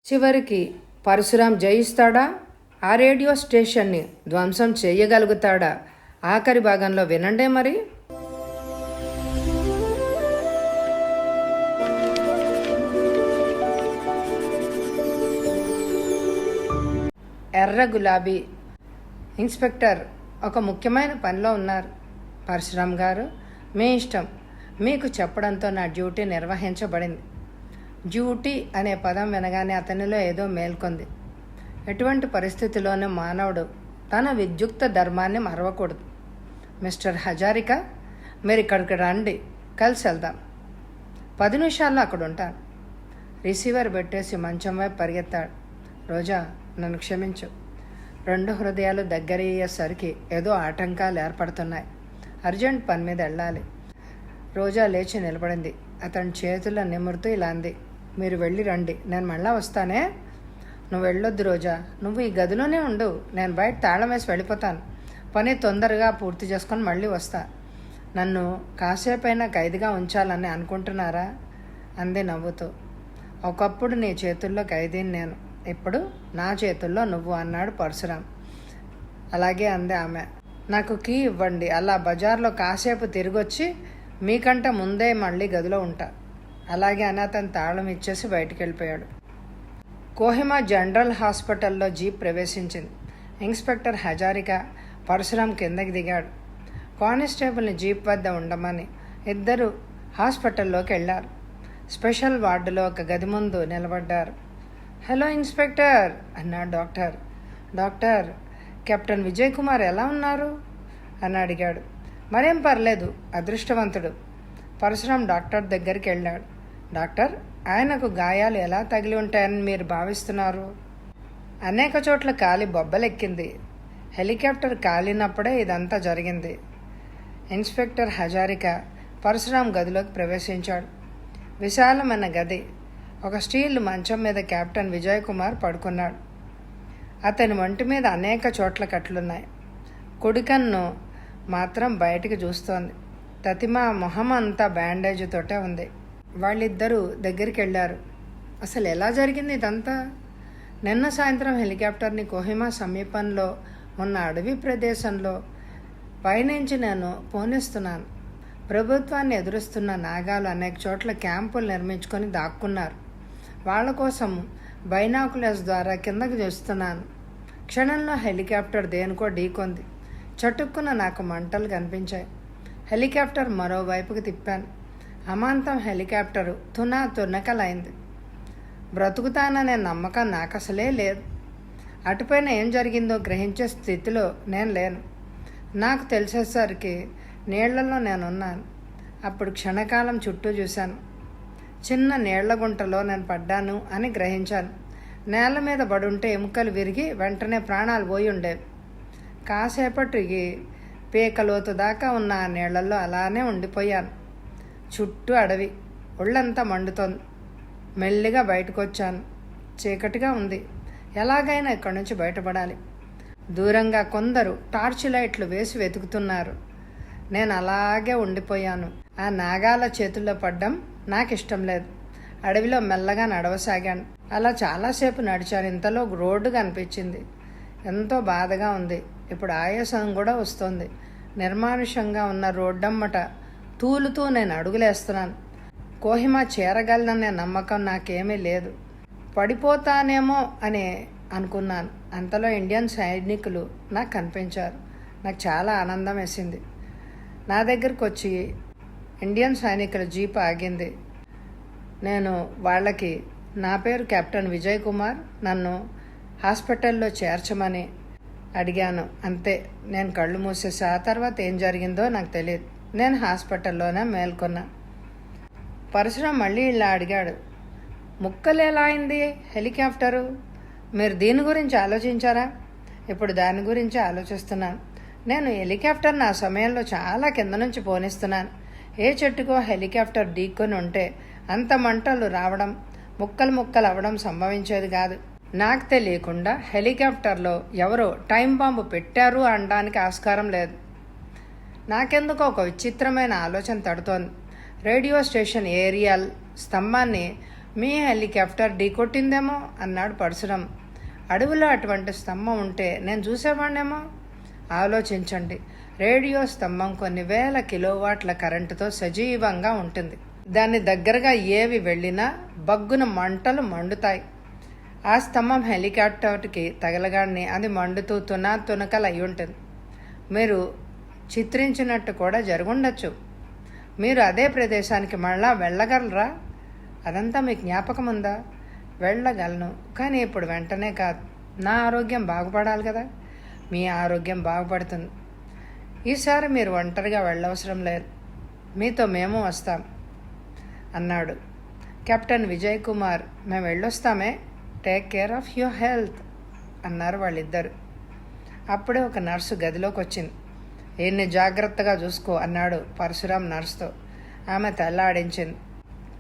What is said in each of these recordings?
చివరికి పరశురాం జయిస్తాడా? ఆ రేడియో స్టేషన్ని ధ్వంసం చేయగలుగుతాడా? ఆఖరి భాగంలో వినండే మరి. ఎర్ర గులాబీ. ఇన్స్పెక్టర్ ఒక ముఖ్యమైన పనిలో ఉన్నారు. పరశురాం గారు, మీ ఇష్టం. మీకు చెప్పడంతో నా డ్యూటీ నిర్వహించబడింది. డ్యూటీ అనే పదం వినగానే అతనిలో ఏదో మేల్కొంది. ఎటువంటి పరిస్థితిలోనూ మానవుడు తన విద్యుక్త ధర్మాన్ని మరవకూడదు. మిస్టర్ హజారికా, మీరు ఇక్కడికి రండి, కలిసి వెళ్దాం. 10 నిమిషాల్లో అక్కడ ఉంటాను. రిసీవర్ పెట్టేసి మంచం వైపు పరిగెత్తాడు. రోజా, నన్ను క్షమించు. 2 హృదయాలు దగ్గరయ్యేసరికి ఏదో ఆటంకాలు ఏర్పడుతున్నాయి. అర్జెంట్ పని మీద వెళ్ళాలి. రోజా లేచి నిలబడింది. అతని చేతుల్లో నిమురుతూ ఇలా అంది, మీరు వెళ్ళి రండి, నేను మళ్ళా వస్తానే. నువ్వు వెళ్ళొద్దు రోజా, నువ్వు ఈ గదిలోనే ఉండు. నేను బయట తాళం వేసి వెళ్ళిపోతాను. పని తొందరగా పూర్తి చేసుకొని మళ్ళీ వస్తా. నన్ను కాసేపైనా ఖైదీగా ఉంచాలని అనుకుంటున్నారా? అంది నవ్వుతూ. ఒకప్పుడు నీ చేతుల్లో ఖైదీని నేను, ఇప్పుడు నా చేతుల్లో నువ్వు అన్నాడు పరశురాం. అలాగే అంది ఆమె. నాకు కీ ఇవ్వండి, అలా బజార్లో కాసేపు తిరిగొచ్చి మీకంటే ముందే మళ్ళీ గదిలో ఉంటా. అలాగే అని అతను తాళం ఇచ్చేసి బయటికి వెళ్ళిపోయాడు. కోహిమా జనరల్ హాస్పిటల్లో జీప్ ప్రవేశించింది. ఇన్స్పెక్టర్ హజారికా పరశురాం కిందకి దిగాడు. కానిస్టేబుల్ని జీప్ వద్ద ఉండమని ఇద్దరు హాస్పిటల్లోకి వెళ్ళారు. స్పెషల్ వార్డులో ఒక గది ముందు నిలబడ్డారు. హలో ఇన్స్పెక్టర్ అన్నాడు doctor. Doctor, captain Vijay Kumar ఎలా ఉన్నారు అని అడిగాడు. మరేం పర్లేదు, అదృష్టవంతుడు. పరశురాం డాక్టర్ దగ్గరికి వెళ్ళాడు. డాక్టర్, ఆయనకు గాయాలు ఎలా తగిలి ఉంటాయని మీరు భావిస్తున్నారు? అనేక చోట్ల కాలి బొబ్బలెక్కింది. హెలికాప్టర్ కాలినప్పుడే ఇదంతా జరిగింది. ఇన్స్పెక్టర్ హజారికా పరశురాం గదిలోకి ప్రవేశించాడు. విశాలమైన గది. ఒక స్టీల్ మంచం మీద కెప్టెన్ విజయ్ కుమార్ పడుకున్నాడు. అతని ఒంటి మీద అనేక చోట్ల కట్లున్నాయి. కుడికన్ను మాత్రం బయటికి చూస్తోంది. తతిమా మొహం అంతా బ్యాండేజ్తోటే ఉంది. వాళ్ళిద్దరూ దగ్గరికి వెళ్ళారు. అసలు ఎలా జరిగింది ఇదంతా? నిన్న సాయంత్రం హెలికాప్టర్ని కోహిమా సమీపంలో ఉన్న అడవి ప్రదేశంలో పైనుంచి నేను పోనిస్తున్నాను. ప్రభుత్వాన్ని ఎదురుస్తున్న నాగాలు అనేక చోట్ల క్యాంపులు నిర్మించుకొని దాక్కున్నారు. వాళ్ళ కోసం బైనాకులర్స్ ద్వారా కిందకు చూస్తున్నాను. క్షణంలో హెలికాప్టర్ దేనికో ఢీకొంది. చటుక్కున నాకు మంటలు కనిపించాయి. హెలికాప్టర్ మరోవైపుకి తిప్పాను. అమాంతం హెలికాప్టరు తునకలైంది. బ్రతుకుతాననే నమ్మకం నాకు అసలే లేదు. అటుపైన ఏం జరిగిందో గ్రహించే స్థితిలో నేను లేను. నాకు తెలిసేసరికి నీళ్లలో నేనున్నాను. అప్పుడు క్షణకాలం చుట్టూ చూశాను. చిన్న నీళ్ల గుంటలో నేను పడ్డాను అని గ్రహించాను. నేల మీద పడుంటే ఎముకలు విరిగి వెంటనే ప్రాణాలు పోయి ఉండేవి. కాసేపటికి పీకలోతు దాకా ఉన్న ఆ నీళ్లలో అలానే ఉండిపోయాను. చుట్టూ అడవి, ఒళ్ళంతా మండుతోంది. మెల్లిగా బయటకు వచ్చాను. చీకటిగా ఉంది. ఎలాగైనా ఇక్కడి నుంచి బయటపడాలి. దూరంగా కొందరు టార్చ్ లైట్లు వేసి వెతుకుతున్నారు. నేను అలాగే ఉండిపోయాను. ఆ నాగాల చేతుల్లో పడ్డం నాకు ఇష్టం లేదు. అడవిలో మెల్లగా నడవసాగాను. అలా చాలాసేపు నడిచాను. ఇంతలో రోడ్డు కనిపించింది. ఎంతో బాధగా ఉంది. ఇప్పుడు ఆయాసం కూడా వస్తుంది. నిర్మానుషంగా ఉన్న రోడ్డమ్మట తూలుతూ నేను అడుగులేస్తున్నాను. కోహిమా చేరగలననే నమ్మకం నాకేమీ లేదు. పడిపోతానేమో అని అనుకున్నాను. అంతలో ఇండియన్ సైనికులు నాకు కనిపించారు. నాకు చాలా ఆనందం వేసింది. నా దగ్గరకు వచ్చి ఇండియన్ సైనికుల జీప్ ఆగింది. నేను వాళ్ళకి నా పేరు కెప్టెన్ విజయ్ కుమార్, నన్ను హాస్పిటల్లో చేర్చమని అడిగాను. అంతే. నేను కళ్ళు మూసేసా. ఆ తర్వాత ఏం జరిగిందో నాకు తెలియదు. నేను హాస్పిటల్లోనే మేల్కొన్నా. పరశురాం మళ్ళీ ఇలా అడిగాడు, ముక్కలు ఎలా అయింది హెలికాప్టరు? మీరు దీని గురించి ఆలోచించారా? ఇప్పుడు దాని గురించి ఆలోచిస్తున్నాను. నేను హెలికాప్టర్ని ఆ సమయంలో చాలా కింద నుంచి పోనిస్తున్నాను. ఏ చెట్టుకో హెలికాప్టర్ ఢీక్కొని ఉంటే అంత మంటలు రావడం, ముక్కలు అవ్వడం సంభవించేది కాదు. నాకు తెలియకుండా హెలికాప్టర్లో ఎవరో టైం బాంబు పెట్టారు అనడానికి ఆస్కారం లేదు. నాకెందుకో ఒక విచిత్రమైన ఆలోచన తడుతోంది. రేడియో స్టేషన్ ఏరియల్ స్తంభాన్ని మీ హెలికాప్టర్ ఢీకొట్టిందేమో అన్నాడు పరశురాం. అడవిలో అటువంటి స్తంభం ఉంటే నేను చూసేవాడినేమో. ఆలోచించండి, రేడియో స్తంభం కొన్ని వేల కిలోవాట్ల కరెంటుతో సజీవంగా ఉంటుంది. దాని దగ్గరగా ఏవి వెళ్ళినా బగ్గున మంటలు మండుతాయి. ఆ స్తంభం హెలికాప్టర్కి తగలగానే అది మండుతూ తునకలు అయి ఉంటుంది. మీరు చిత్రించినట్టు కూడా జరుగుండొచ్చు. మీరు అదే ప్రదేశానికి మళ్ళా వెళ్ళగలరా? అదంతా మీకు జ్ఞాపకం ఉందా? వెళ్ళగలను, కానీ ఇప్పుడు వెంటనే కాదు. నా ఆరోగ్యం బాగుపడాలి కదా. మీ ఆరోగ్యం బాగుపడుతుంది. ఈసారి మీరు ఒంటరిగా వెళ్ళవసరం లేదు, మీతో మేము వస్తాం అన్నాడు. కెప్టెన్ విజయ్ కుమార్, మేము వెళ్ళొస్తామే, take care of your health అన్నారు వాళ్ళిద్దరు. అప్పుడే ఒక నర్సు గదిలోకి వచ్చింది. ఈయన్ని జాగ్రత్తగా చూసుకో అన్నాడు పరశురాం నర్సుతో. ఆమె తెల్లాడించింది.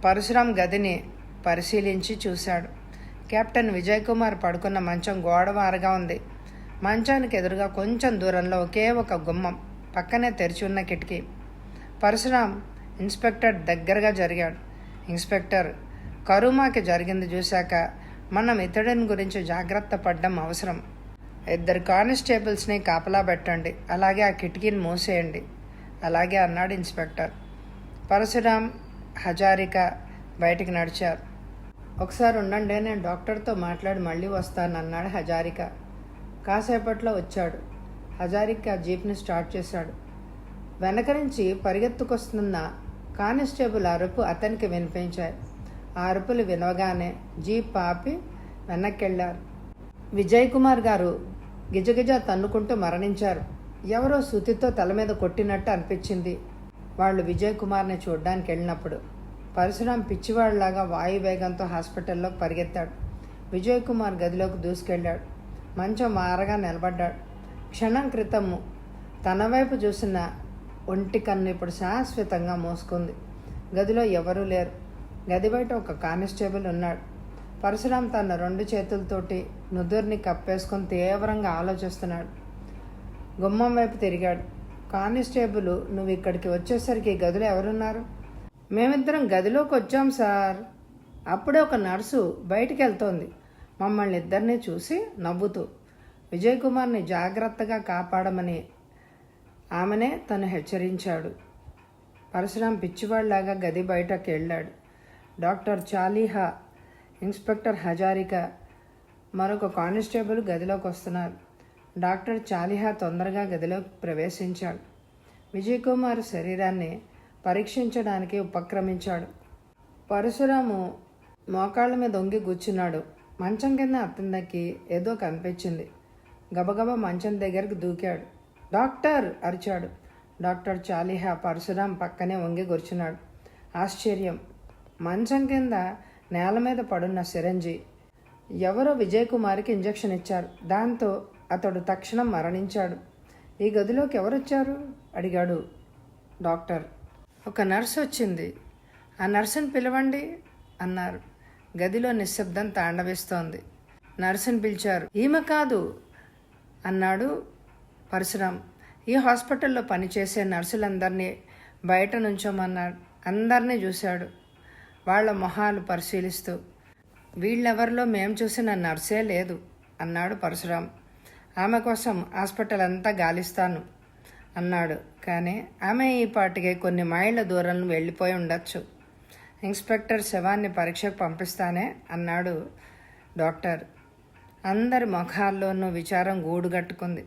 పరశురాం గదిని పరిశీలించి చూశాడు. కెప్టెన్ విజయ్ కుమార్ పడుకున్న మంచం గోడవారగా ఉంది. మంచానికి ఎదురుగా కొంచెం దూరంలో ఒకే ఒక గుమ్మం, పక్కనే తెరిచి ఉన్న కిటికీ. పరశురాం ఇన్స్పెక్టర్ దగ్గరగా జరిగాడు. ఇన్స్పెక్టర్, కరుమాకి జరిగింది చూశాక మనం ఇతడిని గురించి జాగ్రత్త పడ్డం అవసరం. 2 కానిస్టేబుల్స్ని కాపలా పెట్టండి, అలాగే ఆ కిటికీని మూసేయండి. అలాగే అన్నాడు ఇన్స్పెక్టర్. పరశురాం, హజారిక బయటికి నడిచారు. ఒకసారి ఉండండి, నేను డాక్టర్తో మాట్లాడి మళ్ళీ వస్తాను అన్నాడు హజారిక. కాసేపట్లో వచ్చాడు. హజారిక జీప్ని స్టార్ట్ చేశాడు. వెనక నుంచి పరిగెత్తుకొస్తున్న కానిస్టేబుల్ అరుపు అతనికి వినిపించాయి. ఆ అరుపులు వినవగానే జీప్ ఆపి వెనక్కెళ్లారు. విజయ్ కుమార్ గారు గిజగిజ తన్నుకుంటూ మరణించారు. ఎవరో సుతితో తల మీద కొట్టినట్టు అనిపించింది. వాళ్ళు విజయ్ కుమార్ని చూడ్డానికి వెళ్ళినప్పుడు. పరశురాం పిచ్చివాళ్లాగా వాయువేగంతో హాస్పిటల్లోకి పరిగెత్తాడు. విజయ్ కుమార్ గదిలోకి దూసుకెళ్ళాడు. మంచం మారగా నిలబడ్డాడు. క్షణం క్రితము తన వైపు చూసిన ఒంటి కన్ను ఇప్పుడు శాశ్వతంగా మూసుకుంది. గదిలో ఎవరూ లేరు. గది బయట ఒక కానిస్టేబుల్ ఉన్నాడు. పరశురాం తన 2 చేతులతోటి నుదుర్ని కప్పేసుకొని తీవ్రంగా ఆలోచిస్తున్నాడు. గుమ్మం వైపు తిరిగాడు. కానిస్టేబుల్, నువ్వు ఇక్కడికి వచ్చేసరికి గదిలో ఎవరున్నారు? మేమిద్దరం గదిలోకి వచ్చాం సార్. అప్పుడే ఒక నర్సు బయటికి వెళ్తోంది. మమ్మల్ని ఇద్దరిని చూసి నవ్వుతూ విజయ్ కుమార్ని జాగ్రత్తగా కాపాడమని ఆమెనే తను హెచ్చరించాడు. పరశురాం పిచ్చివాళ్లాగా గది బయటకు వెళ్ళాడు. డాక్టర్ చాలీహా, ఇన్స్పెక్టర్ హజారిక, మరొక కానిస్టేబుల్ గదిలోకి వస్తున్నారు. డాక్టర్ చాలీహా తొందరగా గదిలోకి ప్రవేశించాడు. విజయ్ కుమార్ శరీరాన్ని పరీక్షించడానికి ఉపక్రమించాడు. పరశురాము మోకాళ్ళ మీద ఒంగి కూర్చున్నాడు. మంచం కింద అతనికి ఏదో కనిపించింది. గబగబా మంచం దగ్గరికి దూకాడు. డాక్టర్ అరిచాడు. డాక్టర్ చాలీహా పరశురాం పక్కనే వంగి కూర్చున్నాడు. ఆశ్చర్యం, మంచం కింద నేల మీద పడున్న సిరంజి. ఎవరో విజయ్ కుమార్కి ఇంజెక్షన్ ఇచ్చారు. దాంతో అతడు తక్షణం మరణించాడు. ఈ గదిలోకి ఎవరొచ్చారు అడిగాడు డాక్టర్. ఒక నర్సు వచ్చింది. ఆ నర్సుని పిలవండి అన్నారు. గదిలో నిశ్శబ్దం తాండవిస్తోంది. నర్సుని పిలిచారు. ఈమె కాదు అన్నాడు పరశురాం. ఈ హాస్పిటల్లో పనిచేసే నర్సులందరినీ బయట నుంచోమన్నాడు. అందరినీ చూశాడు వాళ్ళ మొహాలు పరిశీలిస్తూ. వీళ్ళెవరిలో మేం చూసిన నర్సే లేదు అన్నాడు పరశురాం. ఆమె కోసం హాస్పిటల్ అంతా గాలిస్తాను అన్నాడు. కానీ ఆమె ఈ పాటికే కొన్ని మైళ్ళ దూరం వెళ్ళిపోయి ఉండొచ్చు. ఇన్స్పెక్టర్ శవాన్ని పరీక్షకు పంపిస్తానే అన్నాడు డాక్టర్. అందరి ముఖాల్లోనూ విచారం గూడుగట్టుకుంది.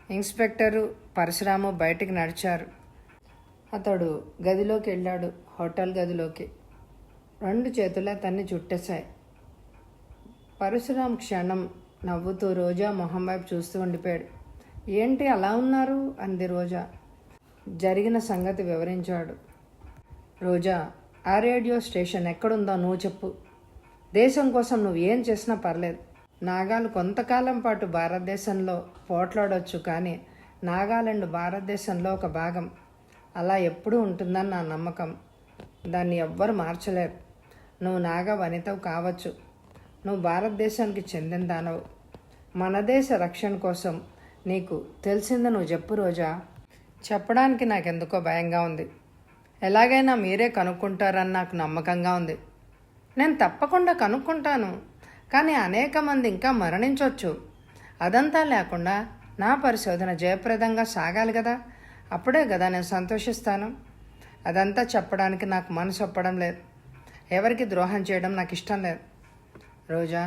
ఇన్స్పెక్టరు, పరశురాము బయటికి నడిచారు. అతడు గదిలోకి వెళ్ళాడు. హోటల్ గదిలోకి 2 చేతులు అతన్ని చుట్టేశాయి. పరశురాం క్షణం నవ్వుతూ రోజా మొహం వైపు చూస్తూ ఉండిపోయాడు. ఏంటి అలా ఉన్నారు అంది రోజా. జరిగిన సంగతి వివరించాడు. రోజా, ఆ రేడియో స్టేషన్ ఎక్కడుందో నువ్వు చెప్పు. దేశం కోసం నువ్వు ఏం చేసినా పర్లేదు. నాగాలు కొంతకాలం పాటు భారతదేశంలో పోట్లాడొచ్చు, కానీ నాగాలాండ్ భారతదేశంలో ఒక భాగం. అలా ఎప్పుడూ ఉంటుందని నా నమ్మకం. దాన్ని ఎవ్వరు మార్చలేరు. నువ్వు నాగా వనితవు కావచ్చు. నువ్వు భారతదేశానికి చెందిన దానవు. మన దేశ రక్షణ కోసం నీకు తెలిసింది నువ్వు చెప్పు రోజా. చెప్పడానికి నాకెందుకో భయంగా ఉంది. ఎలాగైనా మీరే కనుక్కుంటారని నాకు నమ్మకంగా ఉంది. నేను తప్పకుండా కనుక్కుంటాను, కానీ అనేక మంది ఇంకా మరణించవచ్చు. అదంతా లేకుండా నా పరిశోధన జయప్రదంగా సాగాలి కదా, అప్పుడే కదా నేను సంతోషిస్తాను. అదంతా చెప్పడానికి నాకు మనసు ఒప్పడం లేదు. ఎవరికి ద్రోహం చేయడం నాకు ఇష్టం లేదు. రోజా,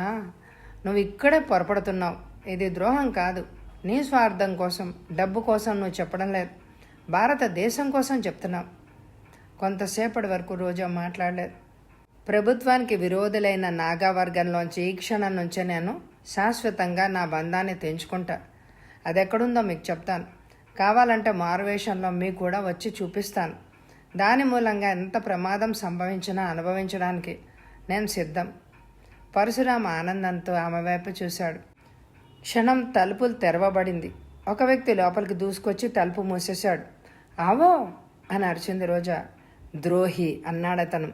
నువ్వు ఇక్కడే పొరపడుతున్నావు. ఇది ద్రోహం కాదు. నీ స్వార్థం కోసం, డబ్బు కోసం నువ్వు చెప్పడం లేదు, భారతదేశం కోసం చెప్తున్నావు. కొంతసేపటి వరకు రోజా మాట్లాడలేదు. ప్రభుత్వానికి విరోధులైన నాగా వర్గంలోంచి ఈ క్షణం నుంచే నేను శాశ్వతంగా నా బంధాన్ని తెంచుకుంటా. అది ఎక్కడుందో మీకు చెప్తాను. కావాలంటే మారువేషంలో మీకు కూడా వచ్చి చూపిస్తాను. దాని మూలంగా ఎంత ప్రమాదం సంభవించినా అనుభవించడానికి నేను సిద్ధం. పరశురామ ఆనందంతో ఆమె వైపు చూశాడు. క్షణం తలుపులు తెరవబడింది. ఒక వ్యక్తి లోపలికి దూసుకొచ్చి తలుపు మూసేశాడు. ఆవో అని అరిచింది రోజా. ద్రోహి అన్నాడతను.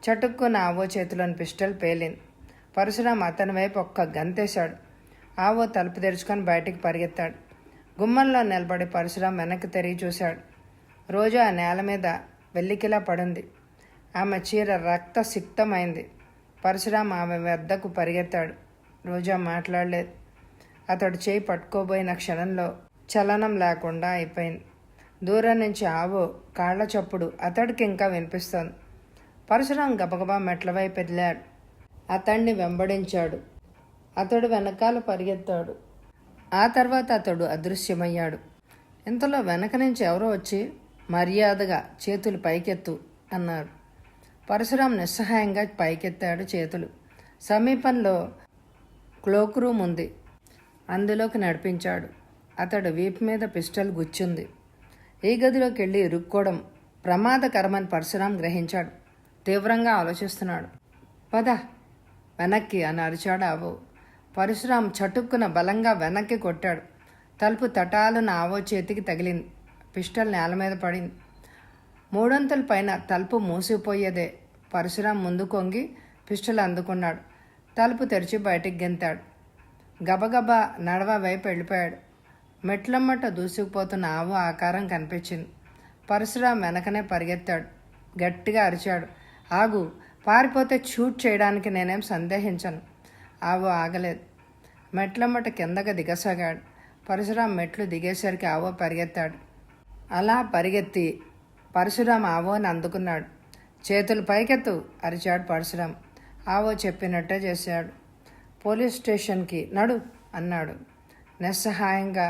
చటుక్కున ఆవో చేతిలోని పిస్టల్ పేలింది. పరశురామ అతని వైపు ఒక్క గంతేశాడు. ఆవో తలుపు తెరుచుకొని బయటికి పరిగెత్తాడు. గుమ్మంలో నిలబడి పరశురాం వెనక్కి తిరిగి చూశాడు. రోజా ఆ నేల మీద వెల్లికిలా పడింది. ఆమె చీర రక్తసిక్తమైంది. పరశురాం ఆమె వద్దకు పరిగెత్తాడు. రోజా మాట్లాడలేదు. అతడు చేయి పట్టుకోబోయిన క్షణంలో చలనం లేకుండా అయిపోయింది. దూరం నుంచి ఆవో కాళ్ల చప్పుడు అతడికి ఇంకా వినిపిస్తోంది. పరశురాం గబగబా మెట్ల వైపు వెళ్ళాడు. అతన్ని వెంబడించాడు. అతడు వెనకాల పరిగెత్తాడు. ఆ తర్వాత అతడు అదృశ్యమయ్యాడు. ఇంతలో వెనక నుంచి ఎవరో వచ్చి మర్యాదగా చేతులు పైకెత్తు అన్నారు. పరశురాం నిస్సహాయంగా పైకెత్తాడు చేతులు. సమీపంలో క్లోక్ రూమ్ ఉంది. అందులోకి నడిపించాడు. అతడు వీపు మీద పిస్టల్ గుచ్చుంది. ఈ గదిలోకి వెళ్ళి ఇరుక్కోవడం ప్రమాదకరమని పరశురాం గ్రహించాడు. తీవ్రంగా ఆలోచిస్తున్నాడు. పద వెనక్కి అని అరిచాడు ఆవో. పరశురాం చటుక్కున బలంగా వెనక్కి కొట్టాడు. తలుపు తటాలున ఆవో చేతికి తగిలింది. పిస్టల్ నేల మీద పడింది. మూడొంతుల పైన తలుపు మూసిపోయేదే. పరశురాం ముందు కొంగి పిస్టల్ అందుకున్నాడు. తలుపు తెరిచి బయటికి గెంతాడు. గబగబా నడవ వైపు వెళ్ళిపోయాడు. మెట్లమ్మట దూసుకుపోతున్న ఆవు ఆకారం కనిపించింది. పరశురాం వెనకనే పరిగెత్తాడు. గట్టిగా అరిచాడు. ఆగు, పారిపోతే షూట్ చేయడానికి నేనేం సందేహించను. ఆవు ఆగలేదు. మెట్లమ్మట కిందకి దిగసాగాడు. పరశురాం మెట్లు దిగేసరికి ఆవో పరిగెత్తాడు. అలా పరిగెత్తి పరశురాం ఆవోని అందుకున్నాడు. చేతులు పైకెత్తు అరిచాడు పరశురాం. ఆవో చెప్పినట్టే చేశాడు. పోలీస్ స్టేషన్కి నడు అన్నాడు. నిస్సహాయంగా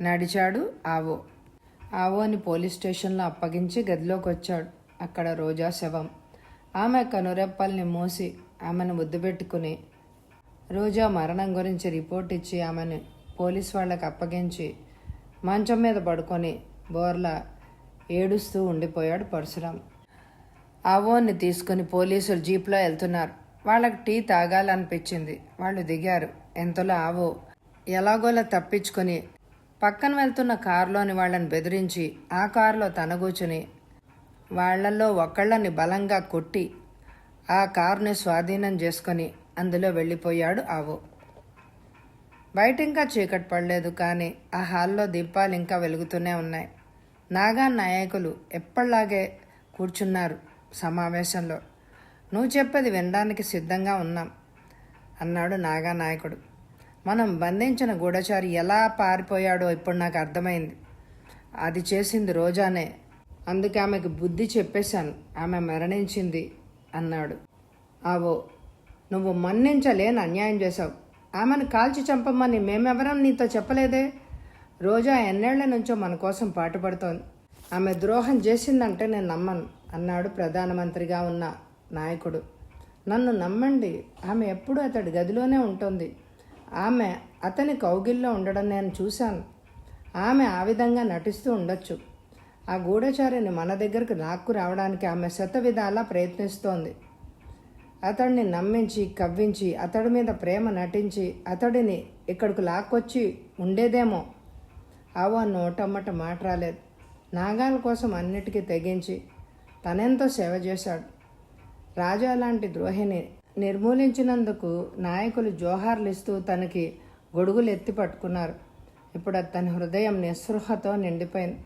నడిచాడు ఆవో. ఆవోని పోలీస్ స్టేషన్లో అప్పగించి గదిలోకి వచ్చాడు. అక్కడ రోజా శవం. ఆమె కనురెప్పల్ని మూసి ఆమెను ముద్దు పెట్టుకుని రోజా మరణం గురించి రిపోర్ట్ ఇచ్చి ఆమెను పోలీస్ వాళ్ళకి అప్పగించి మంచం మీద పడుకొని బోర్లా ఏడుస్తూ ఉండిపోయాడు పరశురాం. ఆవోని తీసుకుని పోలీసులు జీప్లో వెళ్తున్నారు. వాళ్ళకి టీ తాగాలనిపించింది. వాళ్ళు దిగారు. ఎంతలో ఆవో ఎలాగోలా తప్పించుకొని పక్కన వెళ్తున్న కారులోని వాళ్ళని బెదిరించి ఆ కారులో తన కూర్చుని వాళ్లలో ఒకళ్ళని బలంగా కొట్టి ఆ కారుని స్వాధీనం చేసుకొని అందులో వెళ్ళిపోయాడు ఆవో. బయట ఇంకా చీకటి పడలేదు, కానీ ఆ హాల్లో దీపాలు ఇంకా వెలుగుతూనే ఉన్నాయి. నాగా నాయకులు ఎప్పటిలాగే కూర్చున్నారు సమావేశంలో. నువ్వు చెప్పేది వినడానికి సిద్ధంగా ఉన్నాం అన్నాడు నాగా నాయకుడు. మనం బంధించిన గూఢచారి ఎలా పారిపోయాడో ఇప్పుడు నాకు అర్థమైంది. అది చేసింది రోజానే. అందుకే ఆమెకు బుద్ధి చెప్పేశాను. ఆమె మరణించింది అన్నాడు. ఆవో, నువ్వు మన్నించలేని అన్యాయం చేశావు. ఆమెను కాల్చి చంపమని మేమెవరం నీతో చెప్పలేదే. రోజా ఎన్నేళ్ల నుంచో మన కోసం పాటుపడుతోంది. ఆమె ద్రోహం చేసిందంటే నేను నమ్మను అన్నాడు ప్రధానమంత్రిగా ఉన్న నాయకుడు. నన్ను నమ్మండి, ఆమె ఎప్పుడూ అతడి గదిలోనే ఉంటుంది. ఆమె అతని కౌగిల్లో ఉండడం నేను చూశాను. ఆమె ఆ విధంగా నటిస్తూ ఉండొచ్చు. ఆ గూఢచారిని మన దగ్గరకు లాక్కు రావడానికి ఆమె శతవిధాలా ప్రయత్నిస్తోంది. అతడిని నమ్మించి కవ్వించి అతడి మీద ప్రేమ నటించి అతడిని ఇక్కడికి లాక్కొచ్చి ఉండేదేమో. ఆవో నోటమ్మట మాట రాలేదు. నాగాల కోసం అన్నిటికీ తెగించి తనెంతో సేవ చేశాడు. రాజా లాంటి ద్రోహిని నిర్మూలించినందుకు నాయకులు జోహార్లు ఇస్తూ తనకి గొడుగులు ఎత్తి పట్టుకున్నారు. ఇప్పుడు అతని హృదయం నిస్పృహతో నిండిపోయింది.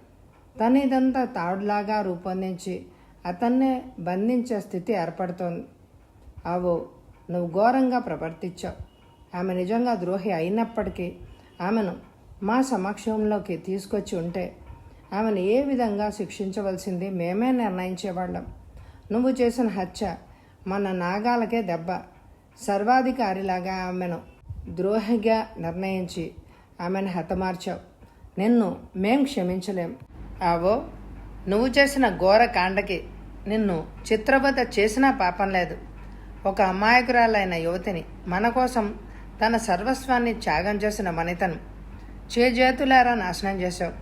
తను ఇదంతా తాడులాగా రూపొందించి అతన్నే బంధించే స్థితి ఏర్పడుతోంది. ఆవో, నువ్వు ఘోరంగా ప్రవర్తించావు. ఆమె నిజంగా ద్రోహి అయినప్పటికీ ఆమెను మా సమక్షంలోకి తీసుకొచ్చి ఉంటే ఆమెను ఏ విధంగా శిక్షించవలసింది మేమే నిర్ణయించేవాళ్ళం. నువ్వు చేసిన హత్య మన నాగాలకే దెబ్బ. సర్వాధికారిలాగా ఆమెను ద్రోహిగా నిర్ణయించి ఆమెను హతమార్చావు. నిన్ను మేం క్షమించలేం. ఆవో, నువ్వు చేసిన ఘోర కాండకి నిన్ను చిత్రవధ చేసినా పాపం లేదు. ఒక అమాయకురాలైన యువతిని, మన కోసం తన సర్వస్వాన్ని త్యాగం చేసిన వనితను చేజేతులారా నాశనం చేశావు.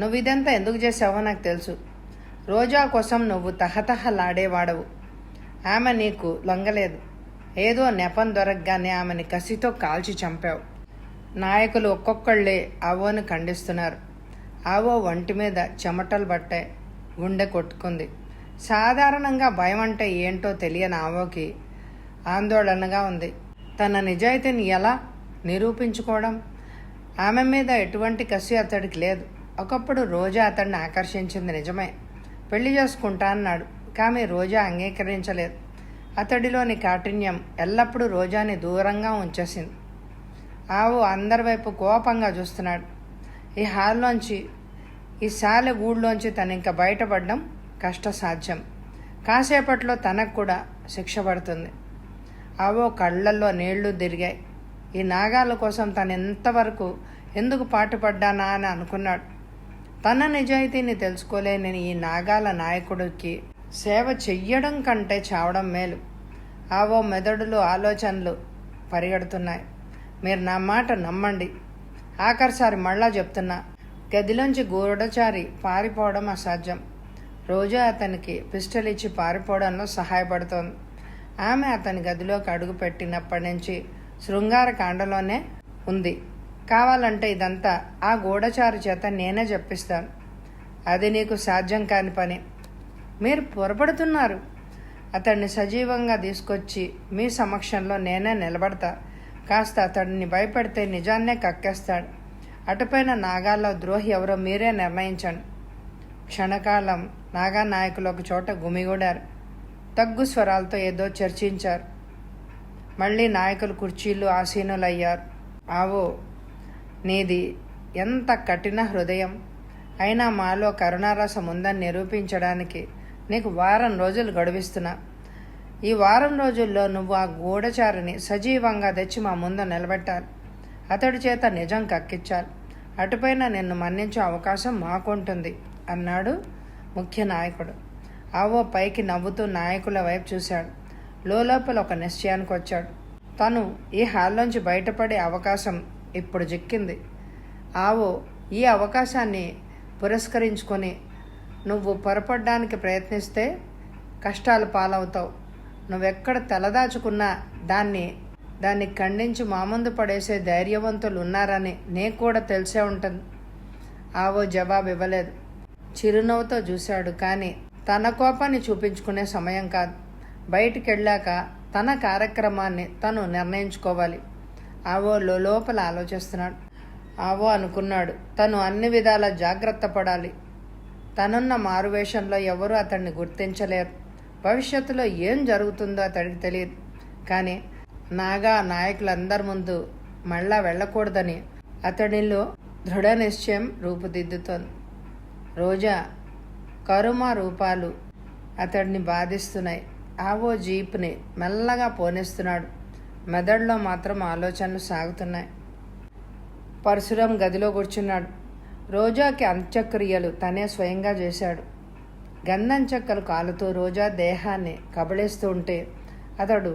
నువ్వు ఇదంతా ఎందుకు చేసావో నాకు తెలుసు. రోజా కోసం నువ్వు తహతహలాడేవాడవు. ఆమె నీకు లొంగలేదు. ఏదో నెపం దొరకగానే ఆమెని కసితో కాల్చి చంపావు. నాయకులు ఒక్కొక్కళ్ళే ఆవోని ఖండిస్తున్నారు. ఆవో ఒంటి మీద చెమటలు పట్టాయి. గుండె కొట్టుకుంది. సాధారణంగా భయం అంటే ఏంటో తెలియని ఆవోకి ఆందోళనగా ఉంది. తన నిజాయితీని ఎలా నిరూపించుకోవడం? ఆమె మీద ఎటువంటి కసి అతడికి లేదు. ఒకప్పుడు రోజా అతడిని ఆకర్షించింది నిజమే. పెళ్లి చేసుకుంటా అన్నాడు. కానీ రోజా అంగీకరించలేదు. అతడిలోని కాఠిన్యం ఎల్లప్పుడూ రోజాని దూరంగా ఉంచేసింది. ఆవు అందరి వైపు కోపంగా చూస్తున్నాడు. ఈ హాల్లోంచి, ఈ సాలె గూడులోంచి తను ఇంకా బయటపడడం కష్టసాధ్యం. కాసేపట్లో తనకు కూడా శిక్ష పడుతుంది. ఆవో కళ్ళల్లో నీళ్లు తిరిగాయి. ఈ నాగాల కోసం తను ఎంతవరకు ఎందుకు పాటుపడ్డానా అని అనుకున్నాడు. తన నిజాయితీని తెలుసుకోలేని ఈ నాగాల నాయకుడికి సేవ చెయ్యడం కంటే చావడం మేలు. ఆవో మెదడులో ఆలోచనలు పరిగెడుతున్నాయి. మీరు నా మాట నమ్మండి. ఆఖరిసారి మళ్ళా చెప్తున్నా, గదిలోంచి గూఢచారి పారిపోవడం అసాధ్యం. రోజా అతనికి పిస్టల్ ఇచ్చి పారిపోవడంలో సహాయపడుతోంది. ఆమె అతని గదిలోకి అడుగు పెట్టినప్పటి నుంచి శృంగార కాండలోనే ఉంది. కావాలంటే ఇదంతా ఆ గూఢచారి చేత నేనే చెప్పిస్తాను. అది నీకు సాధ్యం కాని పని. మీరు పొరపడుతున్నారు. అతడిని సజీవంగా తీసుకొచ్చి మీ సమక్షంలో నేనే నిలబడతా. కాస్త అతడిని భయపెడితే నిజాన్నే కక్కేస్తాడు. అటుపైన నాగాల్లో ద్రోహి ఎవరో మీరే నిర్ణయించండి. క్షణకాలం నాగా నాయకులు ఒక చోట గుమిగూడారు. తగ్గు స్వరాలతో ఏదో చర్చించారు. మళ్ళీ నాయకులు కుర్చీలు ఆసీనులయ్యారు. ఆవో, నీది ఎంత కఠిన హృదయం! అయినా మాలో కరుణారసం ఉందని నిరూపించడానికి నీకు వారం రోజులు గడువిస్తున్నా. ఈ వారం రోజుల్లో నువ్వు ఆ గూఢచారిని సజీవంగా తెచ్చి మా ముందు నిలబెట్టాలి. అతడి చేత నిజం కక్కించాలి. అటుపైన నిన్ను మన్నించే అవకాశం మాకుంటుంది అన్నాడు ముఖ్య నాయకుడు. ఆవో పైకి నవ్వుతూ నాయకుల వైపు చూశాడు. లోపల ఒక నిశ్చయానికి వచ్చాడు. తను ఈ హాల్లోంచి బయటపడే అవకాశం ఇప్పుడు చిక్కింది. ఆవో, ఈ అవకాశాన్ని పురస్కరించుకొని నువ్వు పొరపడ్డానికి ప్రయత్నిస్తే కష్టాలు పాలవుతావు. నువ్వెక్కడ తలదాచుకున్నా దాన్ని ఖండించి మా ముందు పడేసే ధైర్యవంతులు ఉన్నారని నీకు కూడా తెలిసే ఉంటుంది. ఆవో జవాబు ఇవ్వలేదు. చిరునవ్వుతో చూశాడు. కానీ తన కోపాన్ని చూపించుకునే సమయం కాదు. బయటికి వెళ్ళాక తన కార్యక్రమాన్ని తను నిర్ణయించుకోవాలి. ఆవో లోపల ఆలోచిస్తున్నాడు. ఆవో అనుకున్నాడు, తను అన్ని విధాలా జాగ్రత్త పడాలి. తనున్న మారువేషంలో ఎవరూ అతన్ని గుర్తించలేరు. భవిష్యత్తులో ఏం జరుగుతుందో అతడికి తెలియదు. కానీ నాగా నాయకులందరి ముందు మళ్ళా వెళ్ళకూడదని అతడిలో దృఢ నిశ్చయం రూపుదిద్దుతోంది. రోజా కరుమ రూపాలు అతడిని బాధిస్తున్నాయి. ఆవో జీప్ని మెల్లగా పోనిస్తున్నాడు. మెదడులో మాత్రం ఆలోచనలు సాగుతున్నాయి. పరశురాం గదిలో కూర్చున్నాడు. రోజాకి అంత్యక్రియలు తనే స్వయంగా చేశాడు. గంధం చెక్కలు కాలుతూ రోజా దేహాన్ని కబళిస్తూ ఉంటే అతడు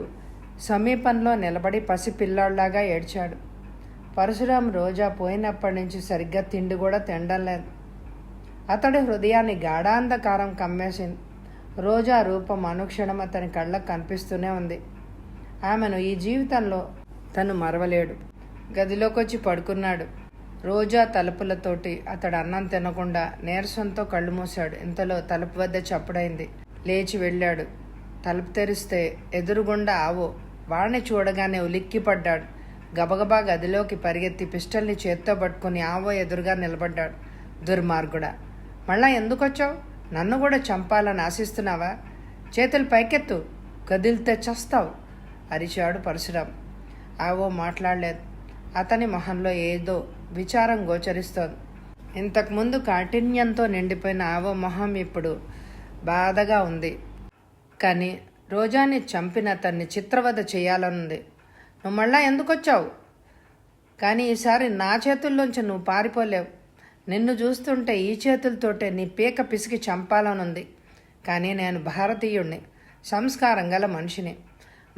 సమీపంలో నిలబడి పసిపిల్లాళ్లాగా ఏడ్చాడు. పరశురాం రోజా పోయినప్పటి నుంచి సరిగ్గా తిండి కూడా తినడం లేదు. అతడి హృదయాన్ని గాఢాంధకారం కమ్మేసింది. రోజా రూపం అనుక్షణం అతని కళ్ళకు కనిపిస్తూనే ఉంది. ఆమెను ఈ జీవితంలో తను మరవలేడు. గదిలోకొచ్చి పడుకున్నాడు. రోజా తలుపులతోటి అతడు అన్నం తినకుండా నీరసంతో కళ్ళు మూశాడు. ఇంతలో తలుపు వద్ద చప్పుడైంది. లేచి వెళ్ళాడు. తలుపు తెరిస్తే ఎదురుగుండా ఆవో. వాడిని చూడగానే ఉలిక్కిపడ్డాడు. గబగబా గదిలోకి పరిగెత్తి పిస్టల్ని చేత్తో పట్టుకుని ఆవో ఎదురుగా నిలబడ్డాడు. దుర్మార్గుడా, మళ్ళా ఎందుకొచ్చావు? నన్ను కూడా చంపాలని ఆశిస్తున్నావా? చేతులు పైకెత్తు కదిలితే చస్తావు అరిచాడు పరశురాం. ఆవో మాట్లాడలేదు. అతని మొహంలో ఏదో విచారం గోచరిస్తోంది. ఇంతకుముందు కాఠిన్యంతో నిండిపోయిన ఆవో మొహం ఇప్పుడు బాధగా ఉంది. కానీ రోజాని చంపిన అతన్ని చిత్రవధ చేయాలనుంది. నువ్వు మళ్ళా ఎందుకొచ్చావు? కానీ ఈసారి నా చేతుల్లోంచి నువ్వు పారిపోలేవు. నిన్ను చూస్తుంటే ఈ చేతులతోటే నీ పీక పిసికి చంపాలనుంది. కానీ నేను భారతీయుణ్ణి, సంస్కారం గల మనిషిని.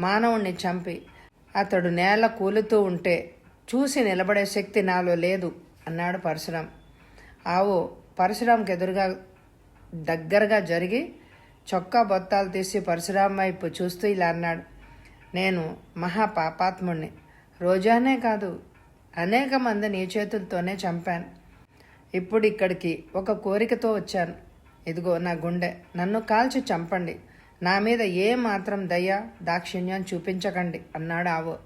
మానవుణ్ణి చంపి అతడు నేల కూలుతూ ఉంటే చూసి నిలబడే శక్తి నాలో లేదు అన్నాడు పరశురాం. ఆవో పరశురాంకి ఎదురుగా దగ్గరగా జరిగి చొక్కా బొత్తాలు తీసి పరశురాం వైపు చూస్తూ ఇలా అన్నాడు. నేను మహాపాపాత్ముణ్ణి. రోజానే కాదు, అనేక మంది నీ చేతులతోనే చంపాను. ఇప్పుడు ఇక్కడికి ఒక కోరికతో వచ్చాను. ఇదిగో నా గుండె, నన్ను కాల్చి చంపండి. నా మీద ఏ మాత్రం దయ దాక్షిణ్యం చూపించకండి అన్నాడు ఆవో.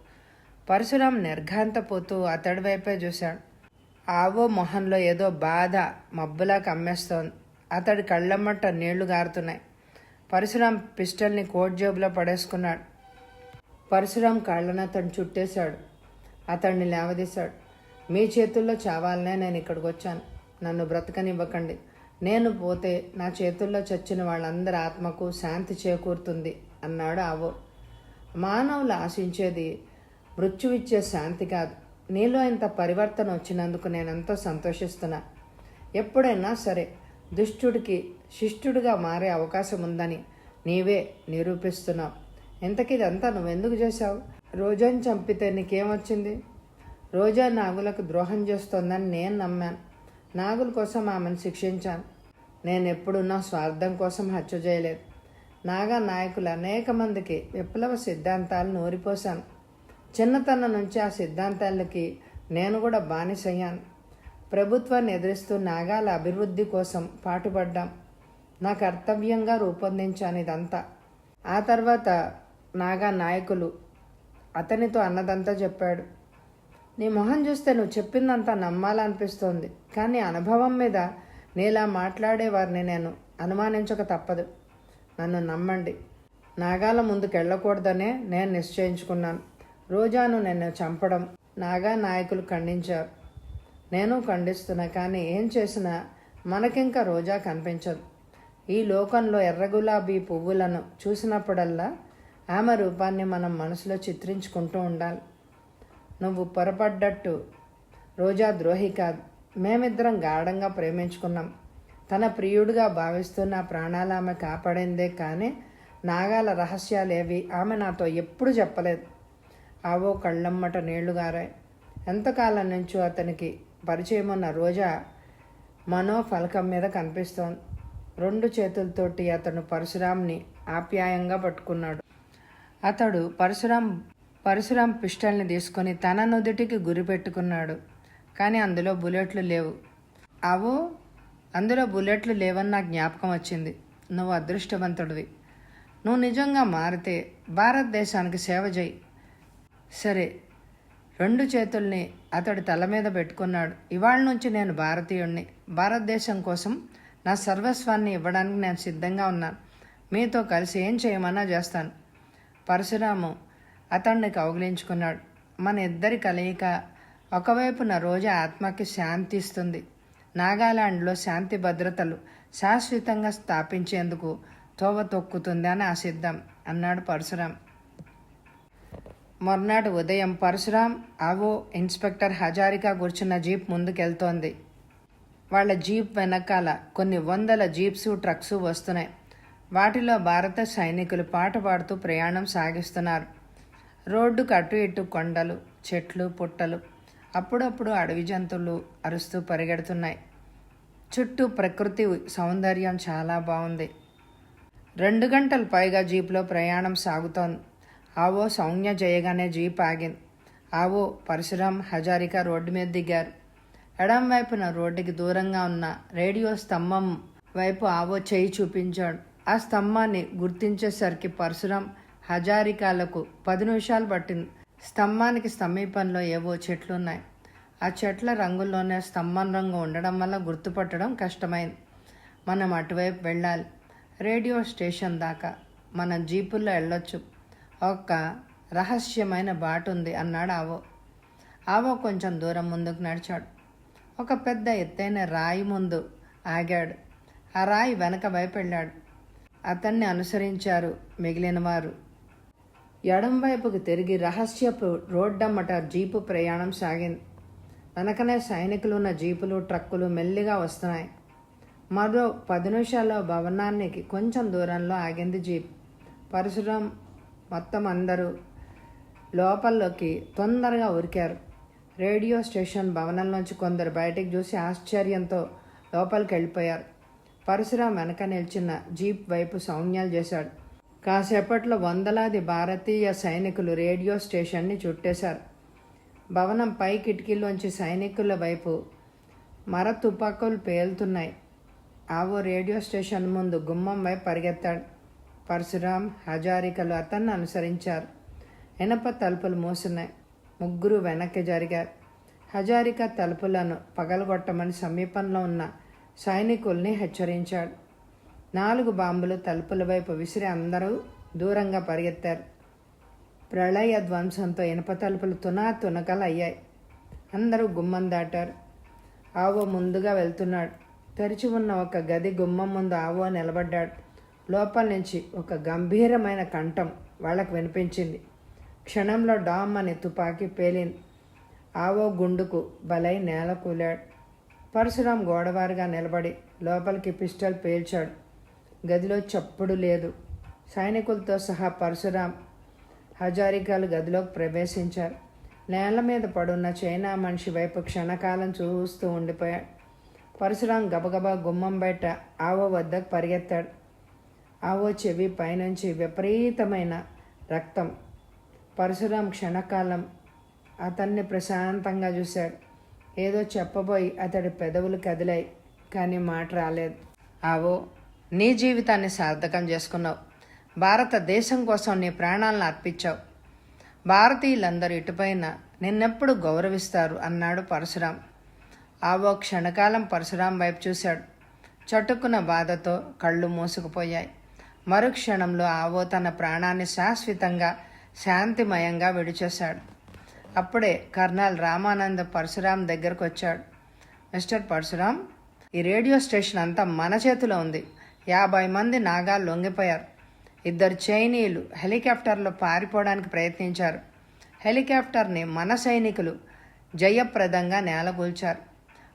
పరశురాం నిర్ఘాంతపోతూ అతడి వైపే చూశాడు. ఆవో మొహంలో ఏదో బాధ మబ్బులా కమ్మేస్తోంది. అతడి కళ్ళమ్మట నీళ్లు గారుతున్నాయి. పరశురాం పిస్టల్ని కోట్ జేబులో పడేసుకున్నాడు. పరశురాం కాళ్ళను అతన్ని చుట్టేశాడు. అతన్ని లేవదీశాడు. మీ చేతుల్లో చావాలనే నేను ఇక్కడికి వచ్చాను. నన్ను బ్రతకనివ్వకండి. నేను పోతే నా చేతుల్లో చచ్చిన వాళ్ళందరి ఆత్మకు శాంతి చేకూరుతుంది అన్నాడు ఆవో. మానవులు ఆశించేది మృత్యువిచ్చే శాంతి కాదు. నీలో ఇంత పరివర్తన వచ్చినందుకు నేనెంతో సంతోషిస్తున్నా. ఎప్పుడైనా సరే దుష్టుడికి శిష్టుడిగా మారే అవకాశం ఉందని నీవే నిరూపిస్తున్నావు. ఇంతకీ ఇదంతా నువ్వెందుకు చేశావు? రోజాని చంపితే నీకేమొచ్చింది? రోజా నాగులకు ద్రోహం చేస్తోందని నేను నమ్మాను. నాగుల కోసం ఆమెను శిక్షించాను. నేను ఎప్పుడున్నా స్వార్థం కోసం హత్య చేయలేదు. నాగా నాయకులు అనేక మందికి విప్లవ సిద్ధాంతాలు నూరిపోశాను. చిన్నతనం నుంచి ఆ సిద్ధాంతాలకి నేను కూడా బానిసయ్యాను. ప్రభుత్వాన్ని ఎదురిస్తూ నాగాల అభివృద్ధి కోసం పాటుపడ్డాం. నా కర్తవ్యంగా రూపొందించాను ఇదంతా. ఆ తర్వాత నాగా నాయకులు అతనితో అన్నదంతా చెప్పాడు. నీ మొహం చూస్తే నువ్వు చెప్పిందంతా నమ్మాలనిపిస్తోంది. కానీ అనుభవం మీద నీలా మాట్లాడేవారిని నేను అనుమానించక తప్పదు. నన్ను నమ్మండి. నాగాల ముందుకెళ్ళకూడదనే నేను నిశ్చయించుకున్నాను. రోజాను నన్ను చంపడం నాగా నాయకులు ఖండించారు. నేను ఖండిస్తున్నా. కానీ ఏం చేసినా మనకింకా రోజా కనిపించదు. ఈ లోకంలో ఎర్రగులాబీ పువ్వులను చూసినప్పుడల్లా ఆమె రూపాన్ని మనం మనసులో చిత్రించుకుంటూ ఉండాలి. నువ్వు పొరపడ్డట్టు రోజా ద్రోహి కాదు. మేమిద్దరం గాఢంగా ప్రేమించుకున్నాం. తన ప్రియుడిగా భావిస్తూ నా ప్రాణాలు ఆమె కాపాడిందే కానీ నాగాల రహస్యాలేవి ఆమె నాతో ఎప్పుడు చెప్పలేదు. ఆవో కళ్ళమ్మట నీళ్లు గారాయి. ఎంతకాలం నుంచో అతనికి పరిచయం ఉన్న రోజా మనోఫలకం మీద కనిపిస్తోంది. 2 చేతులతోటి అతను పరశురాంని ఆప్యాయంగా పట్టుకున్నాడు. అతడు పరశురాం పిస్టల్ని తీసుకొని తన నుదుటికి గురి పెట్టుకున్నాడు. కానీ అందులో బుల్లెట్లు లేవు. అవో అందులో బుల్లెట్లు లేవని నాకు జ్ఞాపకం వచ్చింది. నువ్వు అదృష్టవంతుడివి. నువ్వు నిజంగా మారితే భారతదేశానికి సేవ చేయి. సరే. 2 చేతుల్ని అతడి తల మీద పెట్టుకున్నాడు. ఇవాళ నుంచి నేను భారతీయుణ్ణి. భారతదేశం కోసం నా సర్వస్వాన్ని ఇవ్వడానికి నేను సిద్ధంగా ఉన్నాను. మీతో కలిసి ఏం చేయమన్నా చేస్తాను. పరశురాము అతన్ని కౌగిలించుకున్నాడు. మన ఇద్దరి కలయిక ఒకవైపున రోజా ఆత్మకి శాంతి ఇస్తుంది. నాగాలాండ్లో శాంతి భద్రతలు శాశ్వతంగా స్థాపించేందుకు తోవ తొక్కుతుంది అని ఆశిద్దాం అన్నాడు పరశురాం. మర్నాడు ఉదయం పరశురాం, ఆవో, ఇన్స్పెక్టర్ హజారికా కూర్చున్న జీప్ ముందుకెళ్తోంది. వాళ్ళ జీప్ వెనకాల కొన్ని వందల జీప్సు ట్రక్సు వస్తున్నాయి. వాటిలో భారత సైనికులు పాట పాడుతూ ప్రయాణం సాగిస్తున్నారు. రోడ్డుకు అటు ఇటు కొండలు, చెట్లు, పుట్టలు, అప్పుడప్పుడు అడవి జంతువులు అరుస్తూ పరిగెడుతున్నాయి. చుట్టూ ప్రకృతి సౌందర్యం చాలా బాగుంది. 2 గంటలు పైగా జీప్లో ప్రయాణం సాగుతోంది. ఆవో సౌజ్ఞ చేయగానే జీప్ ఆగింది. ఆవో, పరశురాం, హజారికా రోడ్డు మీద దిగారు. ఎడం వైపున రోడ్డుకి దూరంగా ఉన్న రేడియో స్తంభం వైపు ఆవో చేయి చూపించాడు. ఆ స్తంభాన్ని గుర్తించేసరికి పరశురాం, హజారికాలకు 10 నిమిషాలు పట్టింది. స్తంభానికి సమీపంలో ఏవో చెట్లున్నాయి. ఆ చెట్ల రంగుల్లోనే స్తంభం రంగు ఉండడం వల్ల గుర్తుపట్టడం కష్టమైంది. మనం అటువైపు వెళ్ళాలి. రేడియో స్టేషన్ దాకా మన జీపుల్లో వెళ్ళొచ్చు. ఒక రహస్యమైన బాటు ఉంది అన్నాడు ఆవో. ఆవో కొంచెం దూరం ముందుకు నడిచాడు. ఒక పెద్ద ఎత్తైన రాయి ముందు ఆగాడు. ఆ రాయి వెనక వైపు వెళ్ళాడు. అతన్ని అనుసరించారు మిగిలిన వారు. ఎడం వైపుకు తిరిగి రహస్యపు రోడ్డమ్మట జీపు ప్రయాణం సాగింది. వెనకనే సైనికులున్న జీపులు, ట్రక్కులు మెల్లిగా వస్తున్నాయి. మరో 10 నిమిషాల్లో భవనానికి కొంచెం దూరంలో ఆగింది జీప్. పరశురాం మొత్తం అందరూ లోపల్లోకి తొందరగా ఉరికారు. రేడియో స్టేషన్ భవనంలోంచి కొందరు బయటికి చూసి ఆశ్చర్యంతో లోపలికి వెళ్ళిపోయారు. పరశురాం వెనక నిల్చిన జీప్ వైపు సౌజ్ఞాలు చేశాడు. కాసేపట్లో వందలాది భారతీయ సైనికులు రేడియో స్టేషన్ని చుట్టేశారు. భవనం పై కిటికీలోంచి సైనికుల వైపు మర తుపాకులు పేలుతున్నాయి. ఆవో రేడియో స్టేషన్ ముందు గుమ్మం వైపు పరిగెత్తాడు. పరశురాం, హజారికలు అతన్ని అనుసరించారు. ఇనప తలుపులు మూసున్నాయి. ముగ్గురు వెనక్కి జరిగారు. హజారిక తలుపులను పగలగొట్టమని సమీపంలో ఉన్న సైనికుల్ని హెచ్చరించాడు. 4 బాంబులు తలుపుల వైపు విసిరి అందరూ దూరంగా పరిగెత్తారు. ప్రళయ ధ్వంసంతో ఇనప తలుపులు తునకలు అయ్యాయి. అందరూ గుమ్మం దాటారు. ఆవో ముందుగా వెళ్తున్నాడు. తెరిచి ఉన్న ఒక గది గుమ్మం ముందు ఆవో నిలబడ్డాడు. లోపల నుంచి ఒక గంభీరమైన కంఠం వాళ్ళకు వినిపించింది. క్షణంలో డామ్ అని తుపాకీ పేలింది. ఆవో గుండుకు బలై నేల కూలాడు. పరశురాం గోడవారుగా నిలబడి లోపలికి పిస్టల్ పేల్చాడు. గదిలో చప్పుడు లేదు. సైనికులతో సహా పరశురాం, హజారికాలు గదిలోకి ప్రవేశించారు. నేల మీద పడున్న చైనా మనిషి వైపు క్షణకాలం చూస్తూ ఉండిపోయాడు. పరశురాం గబగబా గుమ్మం బయట ఆవో వద్దకు పరిగెత్తాడు. ఆవో చెవి పైనుంచి విపరీతమైన రక్తం. పరశురాం క్షణకాలం అతన్ని ప్రశాంతంగా చూశాడు. ఏదో చెప్పబోయి అతడి పెదవులు కదిలాయి, కానీ మాట రాలేదు. ఆవో, నీ జీవితాన్ని సార్థకం చేసుకున్నావు. భారతదేశం కోసం నీ ప్రాణాలను అర్పించావు. భారతీయులందరూ ఇటుపైన నిన్నెప్పుడు గౌరవిస్తారు అన్నాడు పరశురాం. ఆవో క్షణకాలం పరశురాం వైపు చూశాడు. చటుక్కున బాధతో కళ్ళు మూసుకుపోయాయి. మరుక్షణంలో ఆవో తన ప్రాణాన్ని శాశ్వతంగా శాంతిమయంగా విడిచేశాడు. అప్పుడే కర్నల్ రామానంద పరశురాం దగ్గరకు వచ్చాడు. మిస్టర్ పరశురాం, ఈ రేడియో స్టేషన్ అంతా మన చేతిలో ఉంది. 50 మంది నాగాలు లొంగిపోయారు. 2 చైనీయులు హెలికాప్టర్లో పారిపోవడానికి ప్రయత్నించారు. హెలికాప్టర్ని మన సైనికులు జయప్రదంగా నేలకూల్చారు.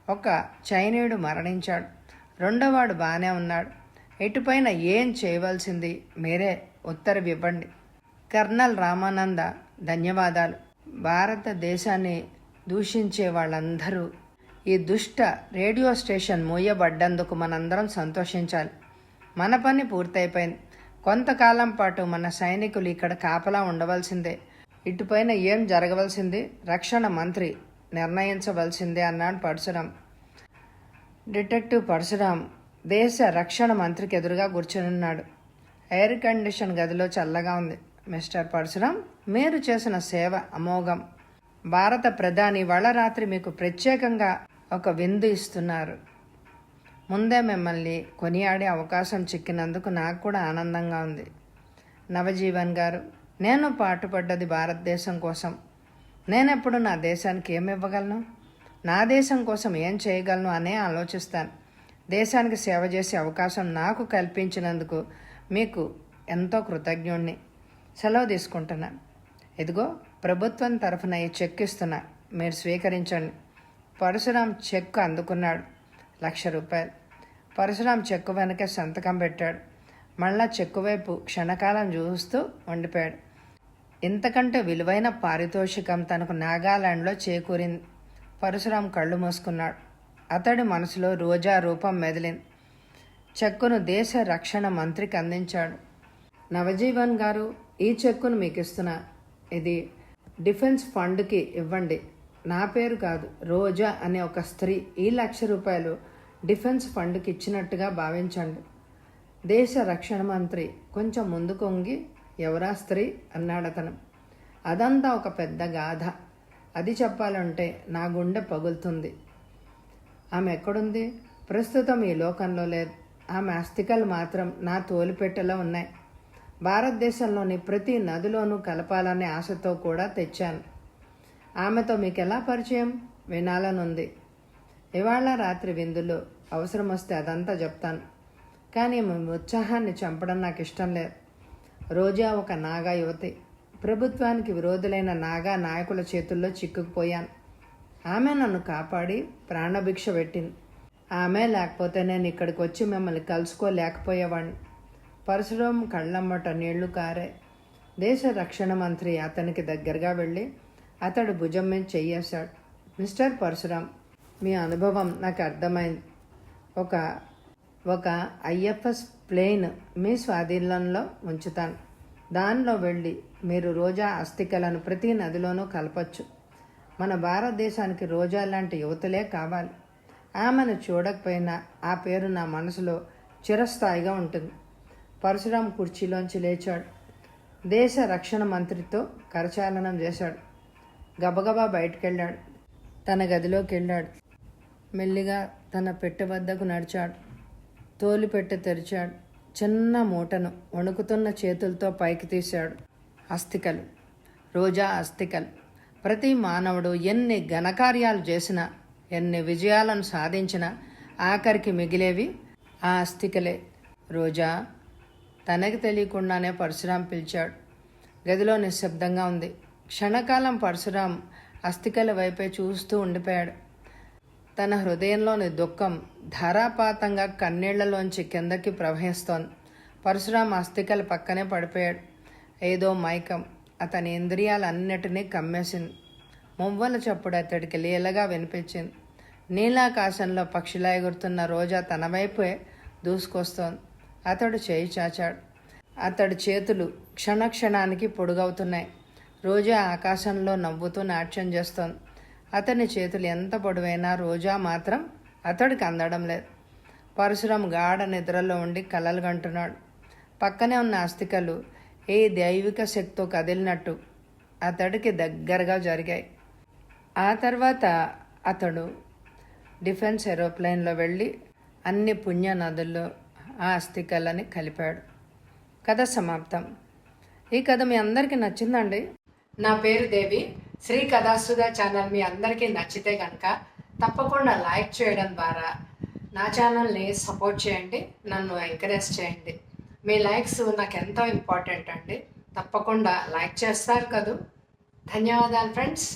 ఒక చైనీయుడు మరణించాడు. 2వాడు బాగానే ఉన్నాడు. ఇటుపైన ఏం చేయవలసింది మీరే ఉత్తర్వు ఇవ్వండి. కర్నల్ రామానంద, ధన్యవాదాలు. భారతదేశాన్ని దూషించే వాళ్ళందరూ ఈ దుష్ట రేడియో స్టేషన్ మూయబడ్డందుకు మనందరం సంతోషించాలి. మన పని పూర్తయిపోయింది. కొంతకాలం పాటు మన సైనికులు ఇక్కడ కాపలా ఉండవలసిందే. ఇటుపైన ఏం జరగవలసింది రక్షణ మంత్రి నిర్ణయించవలసిందే అన్నాడు పరశురాం. డిటెక్టివ్ పరశురాం దేశ రక్షణ మంత్రికి ఎదురుగా కూర్చునున్నాడు. ఎయిర్ కండిషన్ గదిలో చల్లగా ఉంది. మిస్టర్ పరశురాం, మీరు చేసిన సేవ అమోఘం. భారత ప్రధాని వాళ్ళ రాత్రి మీకు ప్రత్యేకంగా ఒక విందు ఇస్తున్నారు. ముందే మిమ్మల్ని కొనియాడే అవకాశం చిక్కినందుకు నాకు కూడా ఆనందంగా ఉంది. నవజీవన్ గారు, నేను పాటుపడ్డది భారతదేశం కోసం. నేనెప్పుడు నా దేశానికి ఏమి ఇవ్వగలను, నా దేశం కోసం ఏం చేయగలను అనే ఆలోచిస్తాను. దేశానికి సేవ చేసే అవకాశం నాకు కల్పించినందుకు మీకు ఎంతో కృతజ్ఞుణ్ణి. సెలవు తీసుకుంటున్నాను. ఇదిగో ప్రభుత్వం తరఫున ఈ చెక్ ఇస్తున్నా, మీరు స్వీకరించండి. పరశురాం చెక్ అందుకున్నాడు. 1,00,000 రూపాయలు. పరశురాం చెక్కు వెనక సంతకం పెట్టాడు. మళ్ళా చెక్కు వైపు క్షణకాలం చూస్తూ ఉండిపోయాడు. ఇంతకంటే విలువైన పారితోషికం తనకు నాగాలాండ్లో చేకూరింది. పరశురాం కళ్ళు మూసుకున్నాడు. అతడి మనసులో రోజా రూపం మెదిలింది. చెక్కును దేశ రక్షణ మంత్రికి అందించాడు. నవజీవన్ గారు, ఈ చెక్కును మీకు ఇస్తున్నా. ఇది డిఫెన్స్ ఫండ్కి ఇవ్వండి. నా పేరు కాదు, రోజా అనే ఒక స్త్రీ ఈ 1,00,000 రూపాయలు డిఫెన్స్ ఫండ్కి ఇచ్చినట్టుగా భావించండి. దేశ రక్షణ మంత్రి కొంచెం ముందుకు వంగి, ఎవరా స్త్రీ అన్నాడు అతను. అదంతా ఒక పెద్ద గాథ. అది చెప్పాలంటే నా గుండె పగులుతుంది. ఆమె ఎక్కడుంది? ప్రస్తుతం ఈ లోకంలో లేదు. ఆమె అస్థికలు మాత్రం నా తోలిపెట్టెలో ఉన్నాయి. భారతదేశంలోని ప్రతి నదిలోనూ కలపాలనే ఆశతో కూడా తెచ్చాను. ఆమెతో మీకు ఎలా పరిచయం వినాలనుంది. ఇవాళ రాత్రి విందులో అవసరం వస్తే అదంతా చెప్తాను. కానీ మీ ఉత్సాహాన్ని చంపడం నాకు ఇష్టం లేదు. రోజా ఒక నాగా యువతి. ప్రభుత్వానికి విరోధులైన నాగా నాయకుల చేతుల్లో చిక్కుకుపోయాను. ఆమె నన్ను కాపాడి ప్రాణభిక్ష పెట్టింది. ఆమె లేకపోతే నేను ఇక్కడికి వచ్చి మిమ్మల్ని కలుసుకోలేకపోయేవాడిని. పరశురాం కళ్ళమ్మట నీళ్లు కారే. దేశ రక్షణ మంత్రి అతనికి దగ్గరగా వెళ్ళి అతడు భుజం మీద చెయ్యేశాడు. మిస్టర్ పరశురాం, మీ అనుభవం నాకు అర్థమైంది. ఒక ఐఎఫ్ఎస్ ప్లేన్ మీ స్వాధీనంలో ఉంచుతాను. దానిలో వెళ్ళి మీరు రోజా అస్థికలను ప్రతి నదిలోనూ కలపచ్చు. మన భారతదేశానికి రోజా లాంటి యువతులే కావాలి. ఆమెను చూడకపోయినా ఆ పేరు నా మనసులో చిరస్థాయిగా ఉంటుంది. పరశురాం కుర్చీలోంచి లేచాడు. దేశ రక్షణ మంత్రితో కరచాలనం చేశాడు. గబగబా బయటకెళ్ళాడు. తన గదిలోకి వెళ్ళాడు. మెల్లిగా తన పెట్టె వద్దకు నడిచాడు. తోలు పెట్టె తెరిచాడు. చిన్న మూటను వణుకుతున్న చేతులతో పైకి తీశాడు. అస్థికలు, రోజా అస్థికలు. ప్రతి మానవుడు ఎన్ని ఘనకార్యాలు చేసినా, ఎన్ని విజయాలను సాధించినా ఆఖరికి మిగిలేవి ఆ అస్థికలే. రోజా, తనకి తెలియకుండానే పరశురాం పిలిచాడు. గదిలో నిశ్శబ్దంగా ఉంది. క్షణకాలం పరశురాం అస్థికల వైపే చూస్తూ ఉండిపోయాడు. తన హృదయంలోని దుఃఖం ధారాపాతంగా కన్నీళ్లలోంచి కిందకి ప్రవహిస్తోంది. పరశురాం అస్థికల పక్కనే పడిపోయాడు. ఏదో మైకం అతని ఇంద్రియాలన్నిటినీ కమ్మేసింది. మువ్వల చప్పుడు అతడికి లీలగా వినిపించింది. నీలాకాశంలో పక్షిలా ఎగురుతున్న రోజా తన వైపే దూసుకొస్తోంది. అతడు చేయి చాచాడు. అతడి చేతులు క్షణక్షణానికి పొడుగవుతున్నాయి. రోజా ఆకాశంలో నవ్వుతూ నాట్యం చేస్తోంది. అతని చేతులు ఎంత పొడవైనా రోజా మాత్రం అతడికి అందడం లేదు. పరశురాం గాఢ నిద్రలో ఉండి కలలు కంటున్నాడు. పక్కనే ఉన్న అస్థికలు ఏ దైవిక శక్తితో కదిలినట్టు అతడికి దగ్గరగా జరిగాయి. ఆ తర్వాత అతడు డిఫెన్స్ ఏరోప్లేన్లో వెళ్ళి అన్ని పుణ్య నదుల్లో ఆ అస్థికలని కలిపాడు. కథ సమాప్తం. ఈ కథ మీ అందరికీ నచ్చిందండి. నా పేరు దేవి. శ్రీ కథాసుధా ఛానల్ మీ అందరికీ నచ్చితే కనుక తప్పకుండా లైక్ చేయడం ద్వారా నా ఛానల్ని సపోర్ట్ చేయండి, నన్ను ఎంకరేజ్ చేయండి. మీ లైక్స్ నాకు ఎంతో ఇంపార్టెంట్ అండి. తప్పకుండా లైక్ చేస్తారు కదూ. ధన్యవాదాలు ఫ్రెండ్స్.